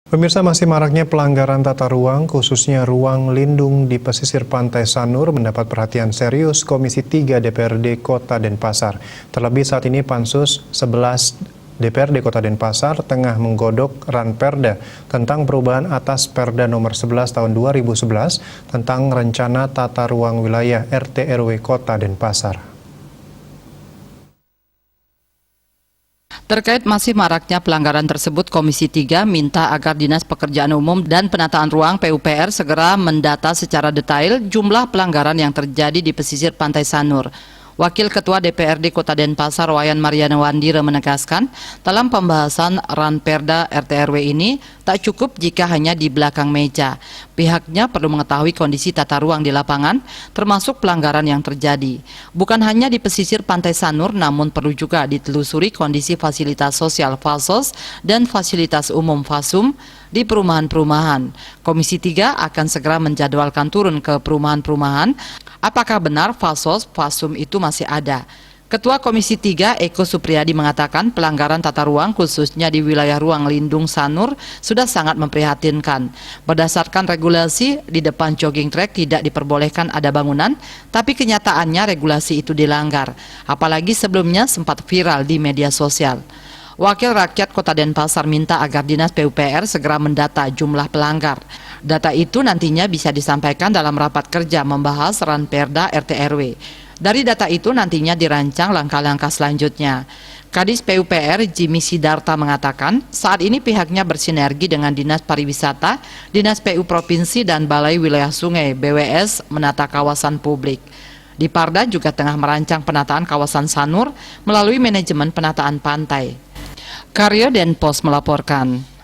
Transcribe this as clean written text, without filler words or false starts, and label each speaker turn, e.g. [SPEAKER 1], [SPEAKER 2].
[SPEAKER 1] Pemirsa, masih maraknya pelanggaran tata ruang, khususnya ruang lindung di pesisir pantai Sanur mendapat perhatian serius Komisi 3 DPRD Kota Denpasar. Terlebih saat ini Pansus 11 DPRD Kota Denpasar tengah menggodok Ranperda tentang perubahan atas Perda nomor 11 tahun 2011 tentang rencana tata ruang wilayah RT/RW Kota Denpasar.
[SPEAKER 2] Terkait masih maraknya pelanggaran tersebut, Komisi 3 minta agar Dinas Pekerjaan Umum dan Penataan Ruang PUPR segera mendata secara detail jumlah pelanggaran yang terjadi di pesisir Pantai Sanur. Wakil Ketua DPRD Kota Denpasar Wayan Mariana Wandira menegaskan, dalam pembahasan Ranperda RT/RW ini tak cukup jika hanya di belakang meja. Pihaknya perlu mengetahui kondisi tata ruang di lapangan, termasuk pelanggaran yang terjadi. Bukan hanya di pesisir Pantai Sanur, namun perlu juga ditelusuri kondisi fasilitas sosial FASOS dan fasilitas umum FASUM di perumahan-perumahan. Komisi 3 akan segera menjadwalkan turun ke perumahan-perumahan apakah benar FASOS, FASUM itu masih ada. Ketua Komisi 3 Eko Supriyadi mengatakan pelanggaran tata ruang khususnya di wilayah ruang lindung Sanur sudah sangat memprihatinkan. Berdasarkan regulasi, di depan jogging track tidak diperbolehkan ada bangunan, tapi kenyataannya regulasi itu dilanggar. Apalagi sebelumnya sempat viral di media sosial. Wakil Rakyat Kota Denpasar minta agar Dinas PUPR segera mendata jumlah pelanggar. Data itu nantinya bisa disampaikan dalam rapat kerja membahas Ranperda RT/RW. Dari data itu nantinya dirancang langkah-langkah selanjutnya. Kadis PUPR Jimmy Sidarta mengatakan saat ini pihaknya bersinergi dengan Dinas Pariwisata, Dinas PU Provinsi dan Balai Wilayah Sungai BWS menata kawasan publik. Di Parda juga tengah merancang penataan kawasan Sanur melalui manajemen penataan pantai. Karya Denpos melaporkan.